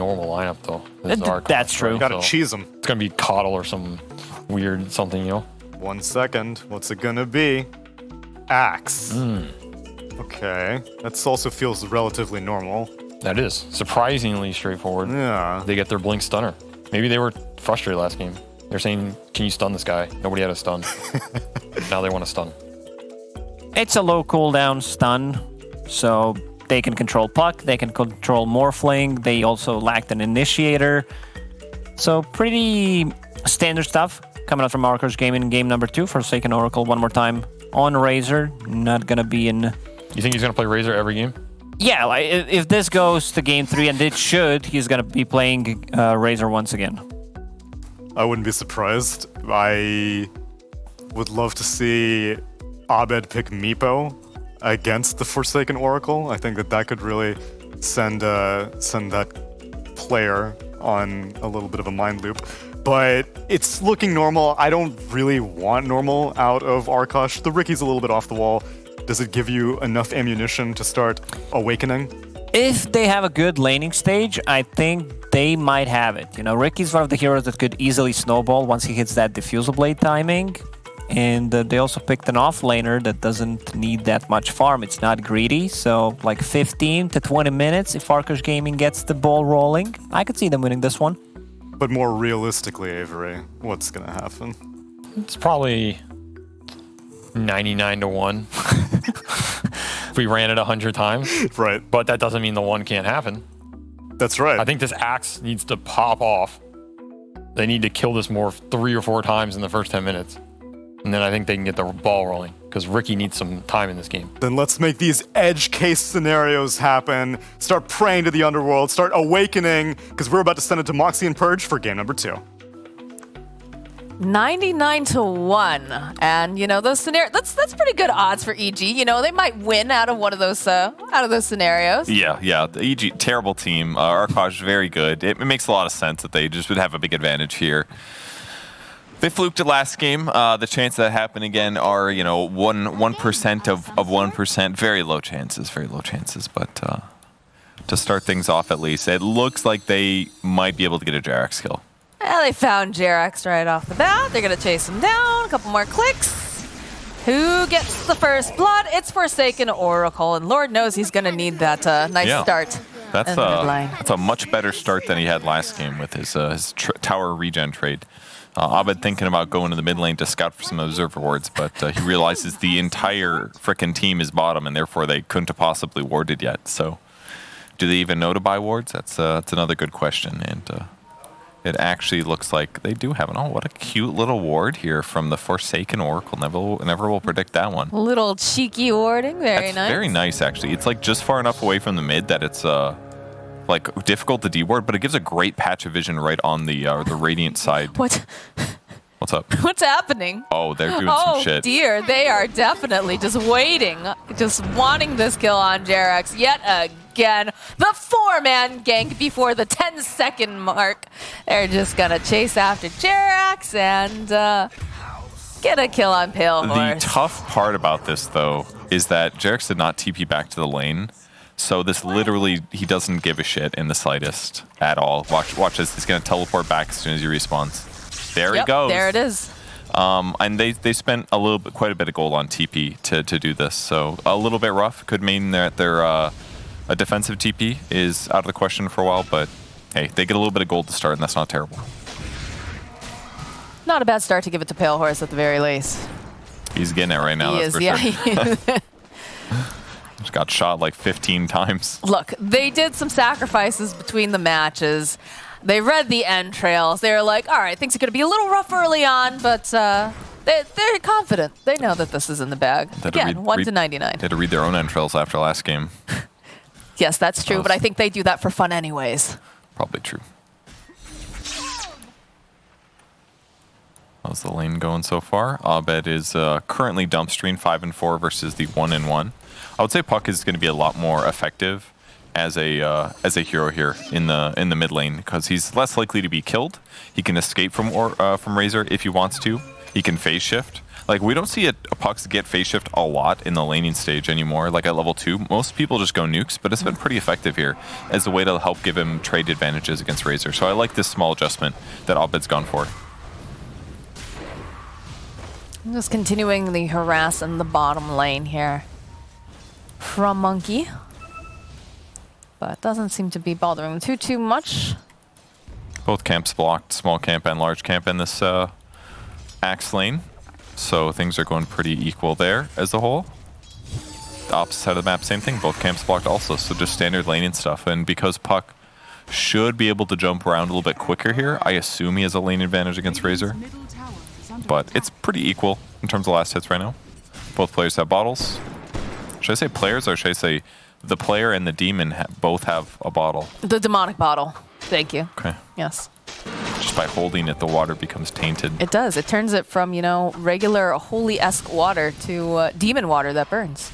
normal lineup, though. That's true. Gotta cheese him. It's going to be Coddle or some weird something, you know? 1 second. What's it gonna be? Axe. Okay. That also feels relatively normal. That is. Surprisingly straightforward. Yeah. They get their blink stunner. Maybe they were frustrated last game. They're saying, can you stun this guy? Nobody had a stun. Now they want to stun. It's a low cooldown stun, so they can control Puck, they can control Morphling, they also lacked an initiator. So pretty standard stuff coming out from Arkosh Gaming in game number 2. Forsaken Oracle one more time on Razor. Not gonna be in... You think he's going to play Razor every game? Yeah, like if this goes to game 3, and it should, he's gonna be playing Razor once again. I wouldn't be surprised. I would love to see Abed pick Meepo against the Forsaken Oracle. I think that could really send that player on a little bit of a mind loop. But it's looking normal. I don't really want normal out of Arkosh. The Ricky's a little bit off the wall. Does it give you enough ammunition to start Awakening? If they have a good laning stage, I think they might have it. You know, Ricky's one of the heroes that could easily snowball once he hits that Diffusal Blade timing. And they also picked an offlaner that doesn't need that much farm. It's not greedy, so like 15 to 20 minutes if Arkosh Gaming gets the ball rolling. I could see them winning this one. But more realistically, Avery, what's going to happen? It's probably 99 to 1. If we ran it 100 times. Right. But that doesn't mean the 1 can't happen. That's right. I think this axe needs to pop off. They need to kill this more 3 or 4 times in the first 10 minutes. And then I think they can get the ball rolling, because Ricky needs some time in this game. Then let's make these edge case scenarios happen. Start praying to the underworld. Start awakening, because we're about to send it to Moxie and Purge for game number 2. 99 to 1, and you know those scenarios. That's pretty good odds for EG. You know they might win out of one of those scenarios. Yeah. The EG terrible team. Arkosh very good. It makes a lot of sense that they just would have a big advantage here. They fluked it last game. The chances that happen again are 1% of 1%. Very low chances. But to start things off at least, it looks like they might be able to get a Jerax kill. Yeah, they found Jerax right off the bat. They're going to chase him down. A couple more clicks. Who gets the first blood? It's Forsaken Oracle, and Lord knows he's going to need that nice start. That's a much better start than he had last game with his tower regen trade. Abed thinking about going to the mid lane to scout for some observer wards, but he realizes the entire frickin' team is bottom, and therefore they couldn't have possibly warded yet. So do they even know to buy wards? That's another good question. And it actually looks like they do have it. Oh, what a cute little ward here from the Forsaken Oracle. Never will predict that one. Little cheeky warding, That's nice. Very nice, actually. It's like just far enough away from the mid that it's like difficult to deward, but it gives a great patch of vision right on the Radiant side. What? What's up? What's happening? Oh, they're doing some shit. Oh dear, they are definitely just waiting, just wanting this kill on Jerax yet again. The 4-man gank before the 10-second mark. They're just gonna chase after Jerax and get a kill on Pale Horse. The tough part about this, though, is that Jerax did not TP back to the lane. So this literally, he doesn't give a shit in the slightest at all. Watch this. He's going to teleport back as soon as he respawns. There he goes. There it is. And they spent quite a bit of gold on TP to do this. So a little bit rough. Could mean that their a defensive TP is out of the question for a while. But hey, they get a little bit of gold to start, and that's not terrible. Not a bad start to give it to Pale Horse at the very least. He's getting it right now. He that's is, for yeah. sure. Just got shot like 15 times. Look, they did some sacrifices between the matches. They read the entrails. They were like, all right, things are going to be a little rough early on, but they're confident. They know that this is in the bag. Again, 1 to 99. They had to read their own entrails after last game. Yes, that's true, but I think they do that for fun anyways. Probably true. How's the lane going so far? Abed is currently dumpstering 5-4 versus the 1-1. I would say Puck is going to be a lot more effective as a hero here in the mid lane because he's less likely to be killed. He can escape from Razor if he wants to. He can phase shift. Like, we don't see a pucks get phase shift a lot in the laning stage anymore, like at level 2. Most people just go nukes, but it's been pretty effective here as a way to help give him trade advantages against Razor. So I like this small adjustment that Abed's gone for. I'm just continuing the harass in the bottom lane here from Monkey. But doesn't seem to be bothering him too much. Both camps blocked, small camp and large camp in this Axe lane. So things are going pretty equal there as a whole. The opposite side of the map, same thing. Both camps blocked also, so just standard laning stuff. And because Puck should be able to jump around a little bit quicker here, I assume he has a lane advantage against Razor. But it's pretty equal in terms of last hits right now. Both players have bottles. Should I say players, or should I say the player and the demon both have a bottle? The demonic bottle. Thank you. Okay. Yes. Just by holding it, the water becomes tainted. It does. It turns it from, you know, regular holy-esque water to demon water that burns.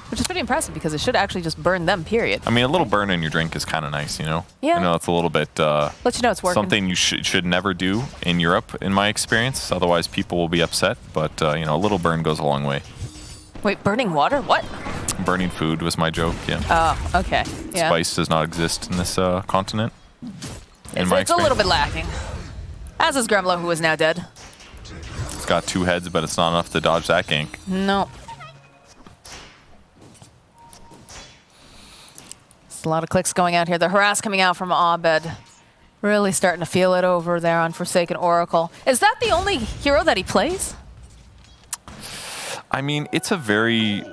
Which is pretty impressive because it should actually just burn them, period. I mean, a little burn in your drink is kind of nice, you know? Yeah. I know it's a little bit... let you know it's working. Something you should never do in Europe, in my experience. Otherwise, people will be upset. But, you know, a little burn goes a long way. Wait, burning water? What? Burning food was my joke, yeah. Oh, okay. Yeah. Spice does not exist in this continent. It's a little bit lacking. As is Gremlo, who is now dead. It's got 2 heads, but it's not enough to dodge that gank. No. There's a lot of clicks going out here. The harass coming out from Abed. Really starting to feel it over there on Forsaken Oracle. Is that the only hero that he plays? I mean, it's a very...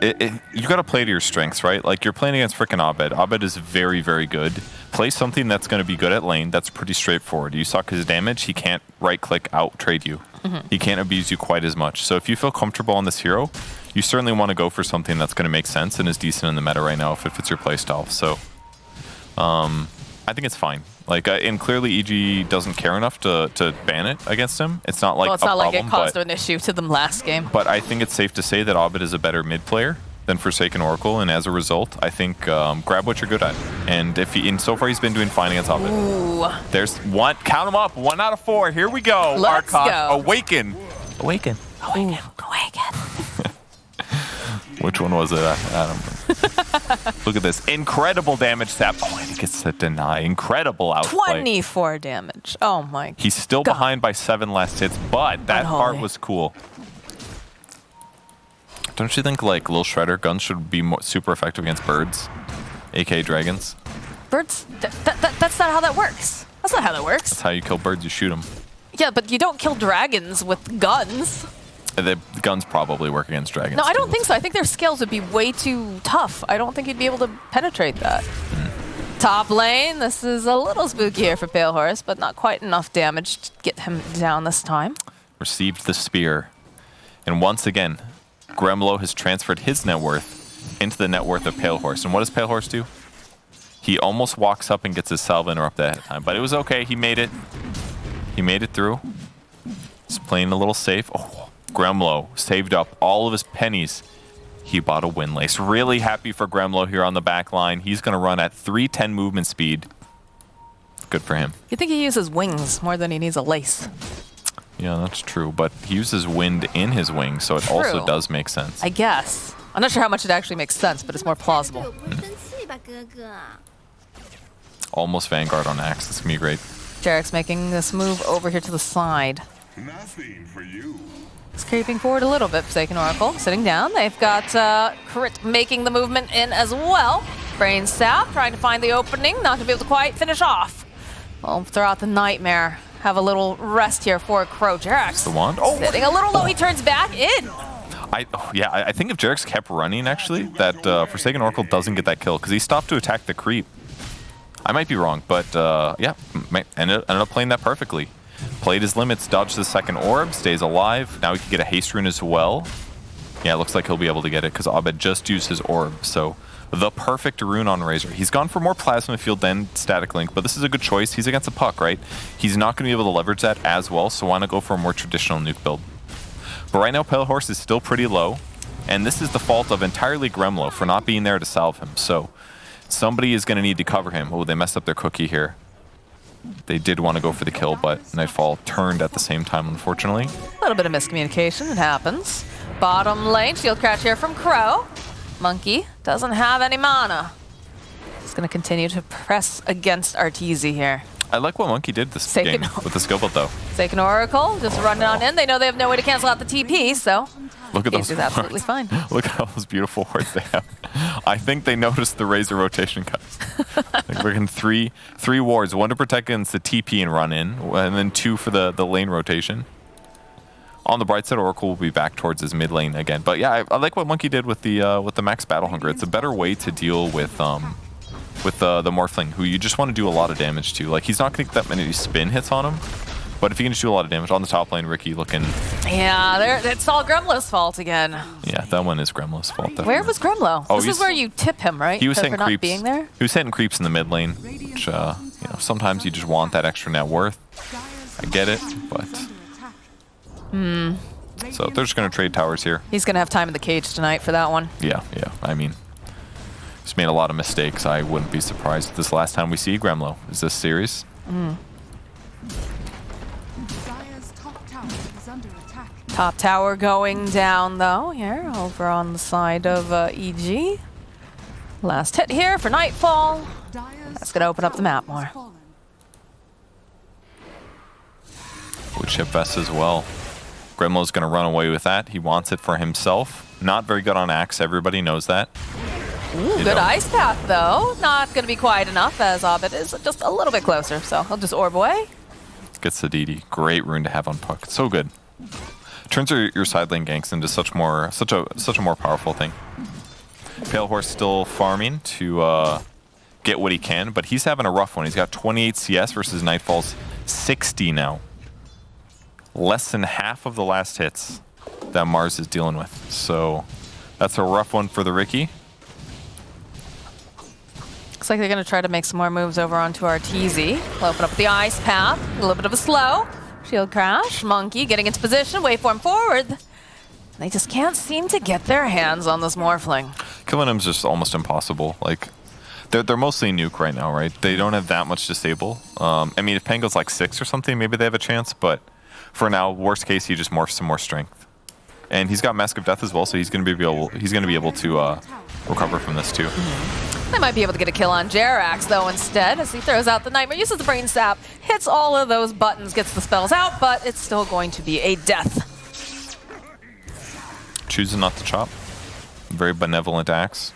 you got to play to your strengths, right? Like, you're playing against frickin' Abed. Abed is very, very good. Play something that's going to be good at lane. That's pretty straightforward. You suck his damage, he can't right-click out-trade you. He can't abuse you quite as much. So if you feel comfortable on this hero, you certainly want to go for something that's going to make sense and is decent in the meta right now if it fits your playstyle. So I think it's fine. Like, and clearly EG doesn't care enough to ban it against him. It's not like well, it's a not problem, like it caused an issue to them last game. But I think it's safe to say that Abed is a better mid player than Forsaken Oracle, and as a result, I think grab what you're good at. And if he, so far he's been doing fine against Abed. Ooh. There's one, count them up, 1 out of 4. Here we go. Let's Arkosh, go. Awaken. Awaken. Awaken. Which one was it, Adam? Look at this. Incredible damage tap. Oh, and he gets to deny. Incredible outplay. 24 damage. Oh my. He's still God. behind by 7 last hits, but that Unholy. part was cool. Don't you think, like, Lil Shredder guns should be super effective against birds, aka dragons? Birds? That's not how that works. That's not how that works. That's how you kill birds, you shoot them. Yeah, but you don't kill dragons with guns. The guns probably work against dragons. No, I don't too. think so. I think their scales would be way too tough. I don't think you'd be able to penetrate that. Top lane, this is a little spooky here for Pale Horse, but not quite enough damage to get him down this time. Received the spear. And once again, Gremlo has transferred his net worth into the net worth of Pale Horse. And what does Pale Horse do? He almost walks up and gets his salve interrupt ahead of time. But it was okay. He made it. He made it through. He's playing a little safe. Oh, Gremlo saved up all of his pennies. He bought a windlace. Really happy for Gremlo here on the back line. He's going to run at 310 movement speed. Good for him. You think he uses wings more than he needs a lace? Yeah, that's true. But he uses wind in his wings, so it also does make sense. I guess. I'm not sure how much it actually makes sense, but it's more plausible. Almost Vanguard on Axe. This can be great. Jerax making this move over here to the side. Nothing for you. He's creeping forward a little bit, Forsaken Oracle. Sitting down. They've got Crit making the movement in as well. Brain Sap trying to find the opening, not to be able to quite finish off. Well, throw out the Nightmare. Have a little rest here for Crow. Jerax The wand. Oh, sitting a little low. He turns back in. I think if Jerax kept running, actually, that Forsaken Oracle doesn't get that kill because he stopped to attack the creep. I might be wrong, but yeah, ended up playing that perfectly. Played his limits, dodged the second orb, stays alive. Now he can get a haste rune as well. Yeah, it looks like he'll be able to get it because Abed just used his orb. So the perfect rune on Razor. He's gone for more Plasma Field than Static Link, but this is a good choice. He's against a Puck, right? He's not going to be able to leverage that as well, so why not go for a more traditional nuke build? But right now, Pale Horse is still pretty low, and this is the fault of entirely Gremlo for not being there to salve him. So somebody is going to need to cover him. Oh, they messed up their cookie here. They did want to go for the kill, but Nightfall turned at the same time, unfortunately. A little bit of miscommunication, it happens. Bottom lane, shield crash here from Crow. Monkey doesn't have any mana. He's going to continue to press against Arteezy here. I like what Monkey did this Sacred game with the skill build, though. Sacred Oracle just running on in. They know they have no way to cancel out the TP, so Look at those is absolutely wards. fine. Look at all those beautiful wards they have. I think they noticed the Razor rotation cuts. Like we're getting three wards, 1 to protect against the TP and run in, and then 2 for the lane rotation. On the bright side, Oracle will be back towards his mid lane again. But yeah, I like what Monkey did with the max battle hunger. It's a better way to deal with the Morphling, who you just want to do a lot of damage to. Like, he's not going to get that many spin hits on him, but if you can just do a lot of damage on the top lane, Ricky looking... Yeah, it's all Gremlo's fault again. Yeah, that one is Gremlo's fault. Definitely. Where was Gremlo? Oh, this is where you tip him, right? He was for hitting not creeps. being there? He was hitting creeps in the mid lane, which, you know, sometimes you just want that extra net worth. I get it, but... So they're just going to trade towers here. He's going to have time in the cage tonight for that one. Yeah. I mean, he's made a lot of mistakes. I wouldn't be surprised if this last time we see Gremlo. Is this series? Top tower going down, though, here over on the side of EG. Last hit here for Nightfall. That's going to open up the map more. Would chip Vest as well. Gremlo's going to run away with that. He wants it for himself. Not very good on Axe. Everybody knows that. Ooh, good ice path, though. Not going to be quite enough, as Abed is just a little bit closer. So he'll just orb away. Gets the DD. Great rune to have on Puck. It's so good. Turns your side lane ganks into such a more powerful thing. Pale Horse still farming to get what he can, but he's having a rough one. He's got 28 CS versus Nightfall's 60 now. Less than half of the last hits that Mars is dealing with. So that's a rough one for the Ricky. Looks like they're going to try to make some more moves over onto Arteezy. We'll open up the ice path. A little bit of a slow. Shield crash. Monkey getting into position. Waveform forward. They just can't seem to get their hands on this Morphling. Killing him's just almost impossible. Like, they're mostly nuke right now, right? They don't have that much disable. I mean, if Pango's like 6 or something, maybe they have a chance, but for now, worst case, he just morphs some more strength. And he's got Mask of Death as well, so he's going to be able to recover from this too. They might be able to get a kill on Jerax, though, instead, as he throws out the Nightmare, uses the Brain Sap, hits all of those buttons, gets the spells out, but it's still going to be a death. Choosing not to chop. Very benevolent Axe.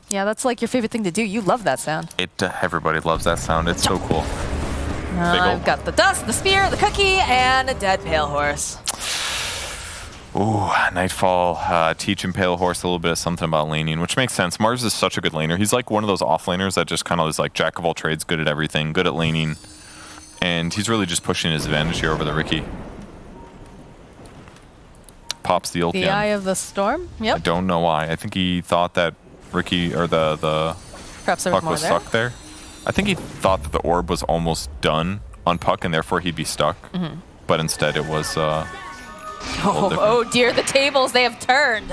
Yeah, that's like your favorite thing to do. You love that sound. Everybody loves that sound. It's so cool. I've got the dust, the spear, the cookie, and a dead Pale Horse. Ooh, Nightfall teaching Pale Horse a little bit of something about laning, which makes sense. Mars is such a good laner. He's like one of those off-laners that just kind of is like jack of all trades, good at everything, good at laning. And he's really just pushing his advantage here over the Ricky. Pops the ult The Eye of the Storm? I Yep. don't know why. I think he thought that Ricky, or the Perhaps there was Puck more was there. stuck there. I think he thought that the orb was almost done on Puck and therefore he'd be stuck. But instead it was Oh dear, the tables, they have turned.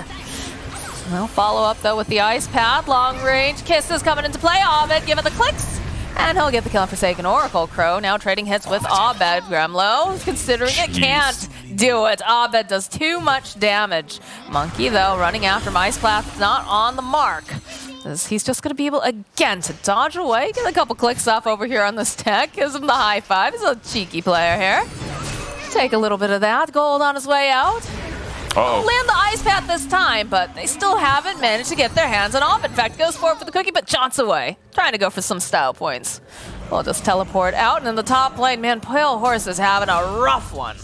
Well, follow up though with the ice pad. Long range kisses coming into play. Abed give it the clicks. And he'll get the kill on Forsaken Oracle. Crow now trading hits with Abed. Gremlo, considering it, can't do it. Abed does too much damage. Monkey, though, running after him. Ice Path not on the mark. He's just going to be able, again, to dodge away. Get a couple clicks off over here on this tech. Gives him the high five. He's a cheeky player here. Take a little bit of that. Gold on his way out. Land the ice path this time, but they still haven't managed to get their hands on off. In fact, goes forward for the cookie, but jaunts away. Trying to go for some style points. We'll just teleport out, and in the top lane, man, Pale Horse is having a rough one.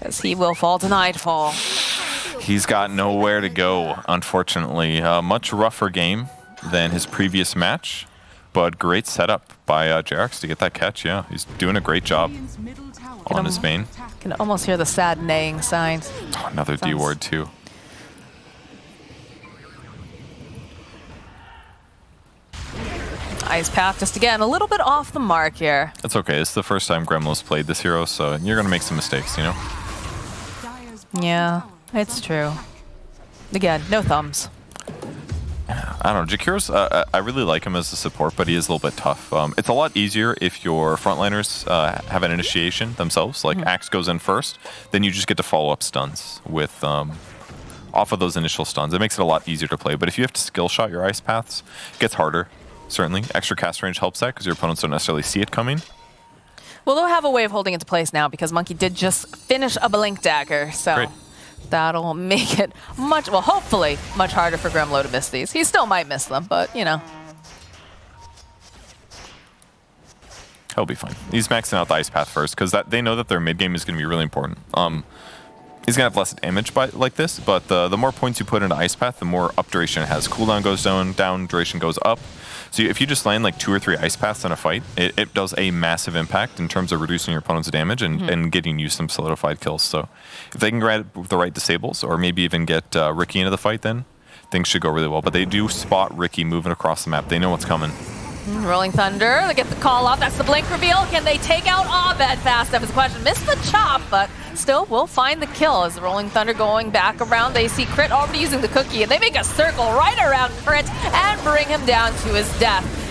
As he will fall to Nightfall. He's got nowhere to go, unfortunately. Much rougher game than his previous match, but great setup by Jerax to get that catch. Yeah, he's doing a great job on his main. Can almost hear the sad neighing signs. Oh, another D ward too. Ice Path just again a little bit off the mark here. It's okay. It's the first time Gremlo's played this hero, so you're gonna make some mistakes, you know. Yeah, it's true. Again, no thumbs. I don't know. Jakiro's, I really like him as a support, but he is a little bit tough. It's a lot easier if your frontliners have an initiation themselves, like Axe goes in first, then you just get to follow up stuns with off of those initial stuns. It makes it a lot easier to play, but if you have to skill shot your ice paths, it gets harder, certainly. Extra cast range helps that because your opponents don't necessarily see it coming. Well, they'll have a way of holding it to place now because Monkey did just finish a Blink Dagger, so Great. that'll make it much, well, hopefully, much harder for Gremlo to miss these. He still might miss them, but, you know. He'll be fine. He's maxing out the ice path first because they know that their mid game is going to be really important. He's going to have less damage like this, but the more points you put into ice path, the more up duration it has. Cooldown goes down, duration goes up. So if you just land like 2 or 3 ice paths in a fight, it does a massive impact in terms of reducing your opponent's damage and getting you some solidified kills. So if they can grab the right disables or maybe even get Ricky into the fight, then things should go really well. But they do spot Ricky moving across the map. They know what's coming. Rolling Thunder, they get the call off. That's the blink reveal. Can they take out Abed fast enough is the question. Missed the chop, but still will find the kill as the Rolling Thunder going back around. They see Crit already using the cookie, and they make a circle right around Crit and bring him down to his death.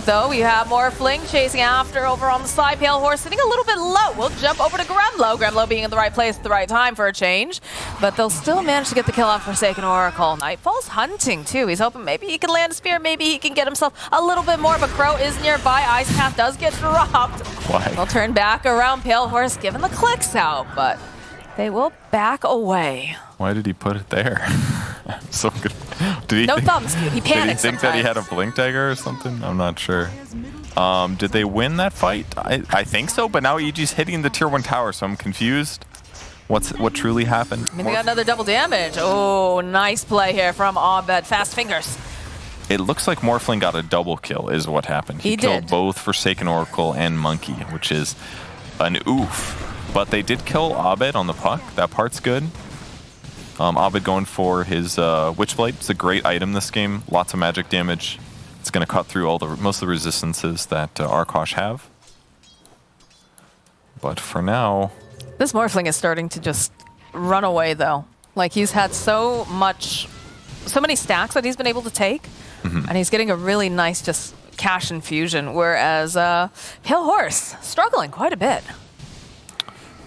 Though we have more Fling chasing after over on the side. Pale Horse sitting a little bit low. We'll jump over to Gremlo. Gremlo being in the right place at the right time for a change. But they'll still manage to get the kill on Forsaken Oracle. Nightfall's hunting too. He's hoping maybe he can land a spear. Maybe he can get himself a little bit more. But Crow is nearby. Ice Path does get dropped. Why? They'll turn back around. Pale Horse giving the clicks out. But they will back away. Why did he put it there? So good. Did he No think, thumbs. He panicked. Did he think that he had a sometimes. blink dagger or something? I'm not sure. Did they win that fight? I think so, but now EG's hitting the tier 1 tower, so I'm confused. What truly happened? I mean, they got another double damage. Oh, nice play here from Abed. Fast fingers. It looks like Morphling got a double kill is what happened. He killed did. both Forsaken Oracle and Monkey, which is an oof. But they did kill Abed on the puck. That part's good. Abed going for his Witchblade. It's a great item this game. Lots of magic damage. It's going to cut through most of the resistances that Arkosh have. But for now... This Morphling is starting to just run away, though. Like, he's had so many stacks that he's been able to take, and he's getting a really nice just cash infusion, whereas Pale Horse struggling quite a bit.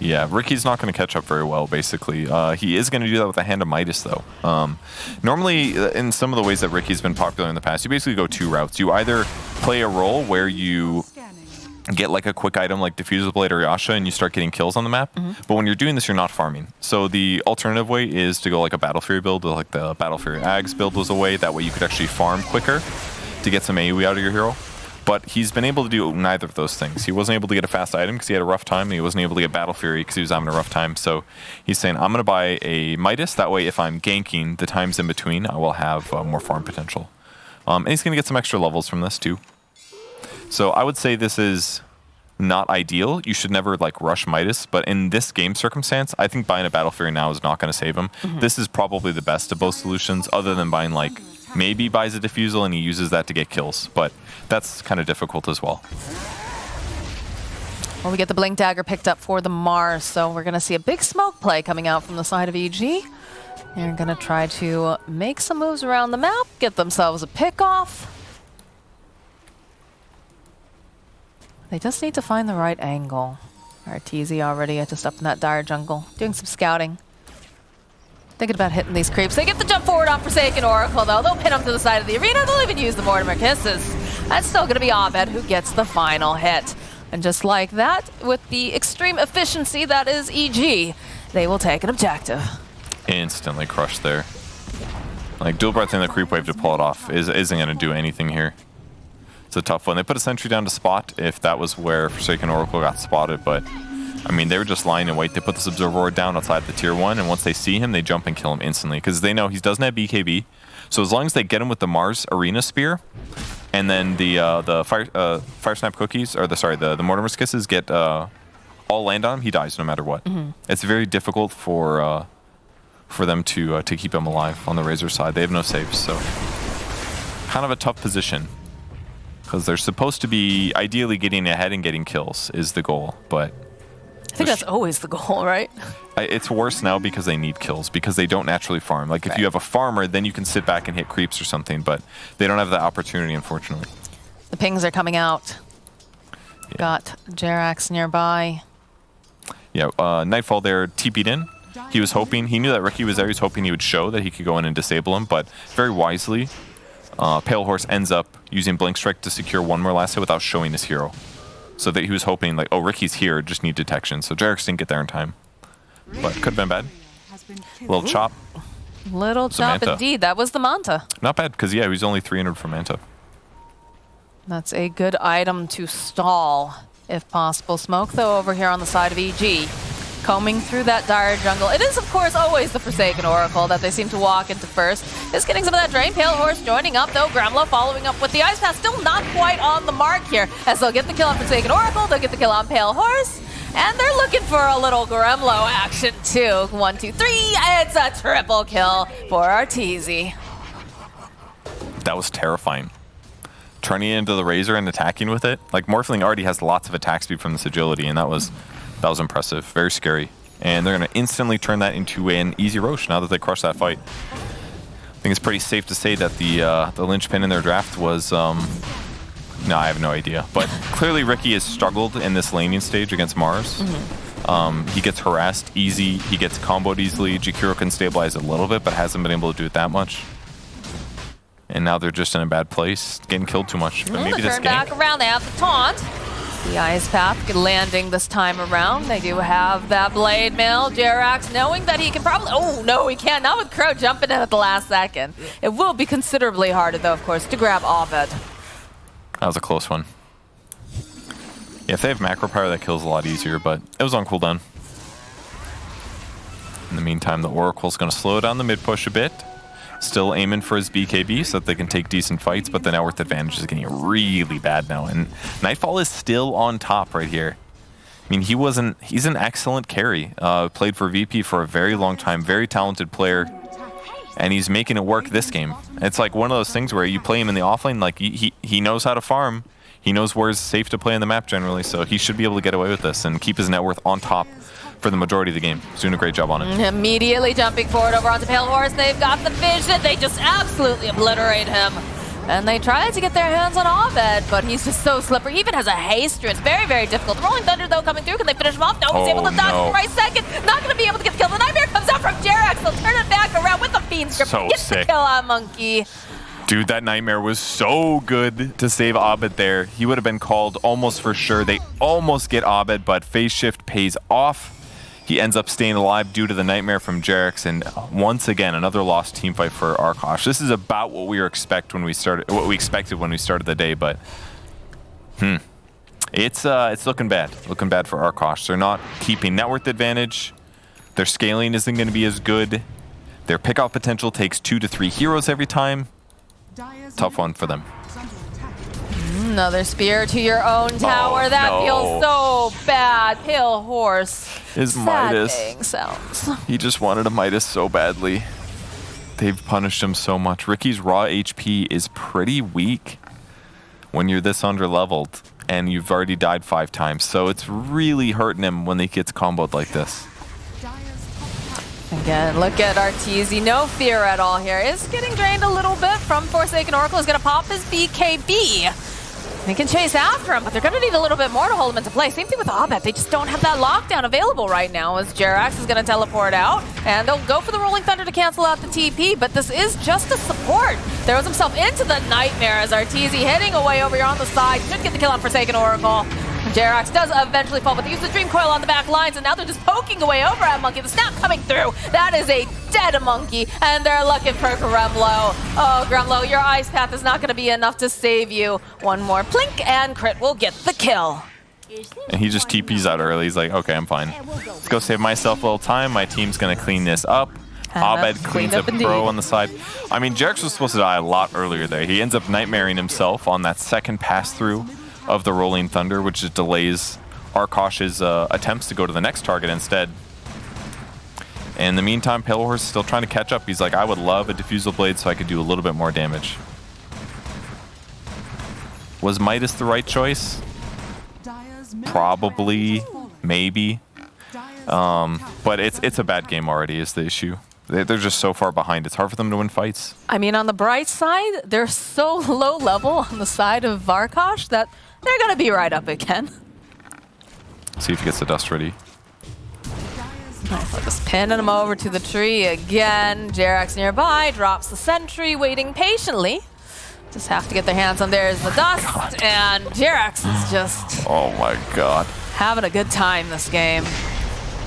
Yeah, Ricky's not going to catch up very well, basically. He is going to do that with a Hand of Midas, though. Normally, in some of the ways that Ricky's been popular in the past, you basically go 2 routes. You either play a role where you get like a quick item like Diffusal Blade or Yasha and you start getting kills on the map, but when you're doing this, you're not farming. So the alternative way is to go like a Battle Fury build, like the Battle Fury Ags build was a way. That way you could actually farm quicker to get some AoE out of your hero. But he's been able to do neither of those things. He wasn't able to get a fast item because he had a rough time, and he wasn't able to get Battle Fury because he was having a rough time. So he's saying, I'm going to buy a Midas. That way, if I'm ganking the times in between, I will have more farm potential. And he's going to get some extra levels from this, too. So I would say this is not ideal. You should never like rush Midas, but in this game circumstance, I think buying a Battle Fury now is not going to save him. This is probably the best of both solutions, other than buying like maybe he buys a Diffusal and he uses that to get kills, but that's kind of difficult as well. Well, we get the Blink Dagger picked up for the Mars, so we're going to see a big smoke play coming out from the side of EG. They're going to try to make some moves around the map, get themselves a pick off. They just need to find the right angle. Arteezy already just up in that dire jungle, doing some scouting. Thinking about hitting these creeps. They get the jump forward on Forsaken Oracle, though. They'll pin him to the side of the arena. They'll even use the Mortimer Kisses. That's still going to be Abed who gets the final hit. And just like that, with the extreme efficiency that is EG, they will take an objective. Instantly crushed there. Like, dual breath in the creep wave to pull it off isn't going to do anything here. It's a tough one. They put a sentry down to spot if that was where Forsaken Oracle got spotted, but I mean, they were just lying in wait. They put this Observer Ward down outside the tier 1, and once they see him, they jump and kill him instantly because they know he doesn't have BKB. So as long as they get him with the Mars Arena Spear, and then the Fire Snap Cookies, or the Mortimer's Kisses get all land on him, he dies no matter what. It's very difficult for them to keep him alive on the Razor side. They have no saves, so kind of a tough position. Because they're supposed to be ideally getting ahead and getting kills is the goal, but I think that's always the goal, right? It's worse now because they need kills, because they don't naturally farm. Like, if you have a farmer, then you can sit back and hit creeps or something, but they don't have that opportunity, unfortunately. The pings are coming out. Yeah. Got Jerax nearby. Yeah, Nightfall there TP'd in. He was hoping, he knew that Ricky was there, he was hoping he would show that he could go in and disable him, but very wisely, Pale Horse ends up using Blink Strike to secure one more last hit without showing his hero. So that he was hoping, like, oh, Ricky's here, just need detection. So Jerax didn't get there in time. But could have been bad. Little chop. Little chop Samantha. indeed. That was the Manta. Not bad, because, yeah, he was only 300 for Manta. That's a good item to stall, if possible. Smoke, though, over here on the side of EG. Combing through that dire jungle. It is, of course, always the Forsaken Oracle that they seem to walk into first. Is getting some of that drain. Pale Horse joining up, though. Gremlo following up with the Ice Path. Still not quite on the mark here, as they'll get the kill on Forsaken Oracle. They'll get the kill on Pale Horse. And they're looking for a little Gremlo action, too. 1, 2, 3. It's a triple kill for Arteezy. That was terrifying. Turning it into the Razor and attacking with it. Like, Morphling already has lots of attack speed from this agility, and that was impressive. Very scary. And they're going to instantly turn that into an easy Roche now that they crushed that fight. I think it's pretty safe to say that the linchpin in their draft was... no, I have no idea. But clearly Ricky has struggled in this laning stage against Mars. He gets harassed easy. He gets comboed easily. Jakiro can stabilize a little bit, but hasn't been able to do it that much. And now they're just in a bad place, getting killed too much. But maybe this turn game... back around. They have the taunt. The Ice Path landing this time around. They do have that Blade Mail. Jerax knowing that he can probably... Oh, no, he can't. Not with Crow jumping in at the last second. It will be considerably harder, though, of course, to grab Abed. That was a close one. Yeah, if they have Macro Power, that kills a lot easier, but it was on cooldown. In the meantime, the Oracle's going to slow down the mid push a bit. Still aiming for his BKB so that they can take decent fights, but the net worth advantage is getting really bad now. And Nightfall is still on top right here. I mean, he's an excellent carry. Played for VP for a very long time, very talented player. And he's making it work this game. It's like one of those things where you play him in the offlane, like he knows how to farm. He knows where it's safe to play in the map generally, so he should be able to get away with this and keep his net worth on top for the majority of the game. He's doing a great job on it. Immediately jumping forward over onto Pale Horse. They've got the vision. They just absolutely obliterate him. And they try to get their hands on Abed, but he's just so slippery. He even has a haster. It's very, very difficult. The Rolling Thunder, though, coming through. Can they finish him off? No, he's able to dodge at the right second. Not going to be able to get the kill. The Nightmare comes out from Jerax. They'll turn it back around with the Fiend's Grip. So Gets sick. the kill on Monkey. Dude, that Nightmare was so good to save Abed there. He would have been called almost for sure. They almost get Abed, but Phase Shift pays off. He ends up staying alive due to the Nightmare from Jerax, and once again, another lost team fight for Arkosh. This is about what we expected when we started the day, but it's looking bad. Looking bad for Arkosh. They're not keeping net worth advantage. Their scaling isn't going to be as good. Their pickoff potential takes 2 to 3 heroes every time. Tough one for them. Another spear to your own tower. Oh, that no. feels so bad. Pale Horse. His Sad Midas. bang sounds. He just wanted a Midas so badly. They've punished him so much. Ricky's raw HP is pretty weak when you're this under-leveled, and you've already died 5 times. So it's really hurting him when he gets comboed like this. Again, look at Arteezy. No fear at all here. Is getting drained a little bit from Forsaken Oracle. Is going to pop his BKB. They can chase after him, but they're going to need a little bit more to hold him into play. Same thing with Abed. They just don't have that lockdown available right now, as Jerax is going to teleport out, and they'll go for the Rolling Thunder to cancel out the TP, but this is just a support. Throws himself into the Nightmare as Arteezy hitting away over here on the side. Should get the kill on Forsaken Oracle. Jerax does eventually fall, but they use the Dream Coil on the back lines, and now they're just poking away over at Monkey. The snap coming through. That is a dead Monkey, and they're looking for Gremlo. Oh, Gremlo, your Ice Path is not going to be enough to save you. One more plink, and Crit will get the kill. And he just TPs out early. He's like, okay, I'm fine. Let's go save myself a little time. My team's going to clean this up. Abed cleans up Pro on the side. I mean, Jerax was supposed to die a lot earlier there. He ends up nightmaring himself on that second pass-through of the Rolling Thunder, which just delays Arkosh's attempts to go to the next target instead. In the meantime, Pale Horse is still trying to catch up. He's like, I would love a Diffusal Blade so I could do a little bit more damage. Was Midas the right choice? Probably, maybe. But it's a bad game already is the issue. They're just so far behind. It's hard for them to win fights. I mean, on the bright side, they're so low level on the side of Arkosh that they're going to be right up again. See if he gets the dust ready. Nice, just pinning him over to the tree again. Jerax nearby, drops the sentry, waiting patiently. Just have to get their hands on there's the dust, and Jerax is just Oh my god. having a good time this game.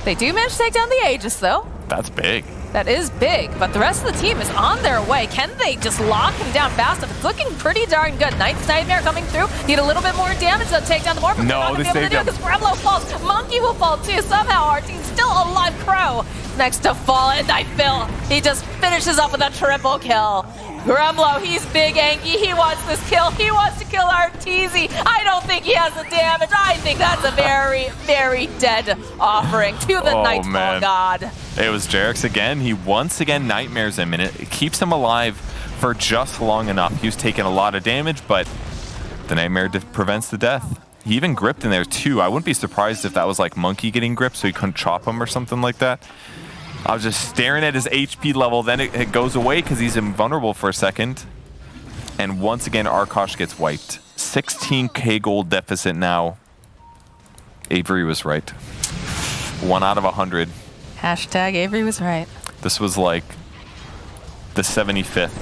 They do manage to take down the Aegis, though. That's big. That is big, but the rest of the team is on their way. Can they just lock him down fast enough? It's looking pretty darn good. Knight's Nightmare coming through. Need a little bit more damage to take down the board, but No, they're not going to be able to do it because Gremlo falls. Monkey will fall too. Somehow our team's still alive. Crow next to fall, and Phil. He just finishes up with a triple kill. Gremlo, he's big Anki. He wants this kill. He wants to kill Arteezy. I don't think he has the damage. I think that's a very, very dead offering to the Nightfall God. It was Jerax again. He once again nightmares him, and it keeps him alive for just long enough. He was taking a lot of damage, but the nightmare prevents the death. He even gripped in there too. I wouldn't be surprised if that was like Monkey getting gripped so he couldn't chop him or something like that. I was just staring at his HP level, then it goes away because he's invulnerable for a second. And once again, Arkosh gets wiped. 16k gold deficit now. Avery was right. 1 out of 100. Hashtag Avery was right. This was like the 75th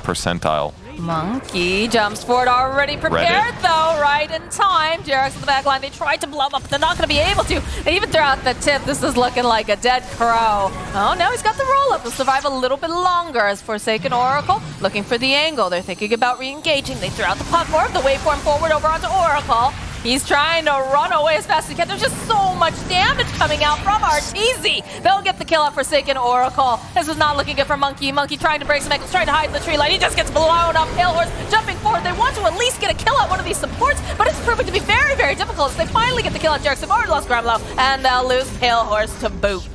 percentile. Monkey jumps forward, already prepared though, right in time. Jerax in the back line, they tried to blow him up, but they're not going to be able to. And even throughout the tip, this is looking like a dead crow. Oh no, he's got the roll up. He'll survive a little bit longer as Forsaken Oracle looking for the angle. They're thinking about re-engaging. They throw out the platform, the waveform forward over onto Oracle. He's trying to run away as fast as he can. There's just so much damage coming out from Arteezy. They'll get the kill on Forsaken Oracle. This was not looking good for Monkey. Monkey trying to break some ankles, trying to hide in the tree line. He just gets blown up. Pale Horse jumping forward. They want to at least get a kill on one of these supports, but it's proving to be very, very difficult as they finally get the kill on Jerax. They've already lost Gremlo, and they'll lose Pale Horse to boot.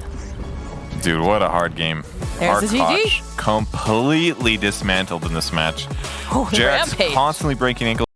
Dude, what a hard game. There's the GG. Arkosh completely dismantled in this match. Oh, Jerax rampage. constantly breaking ankles.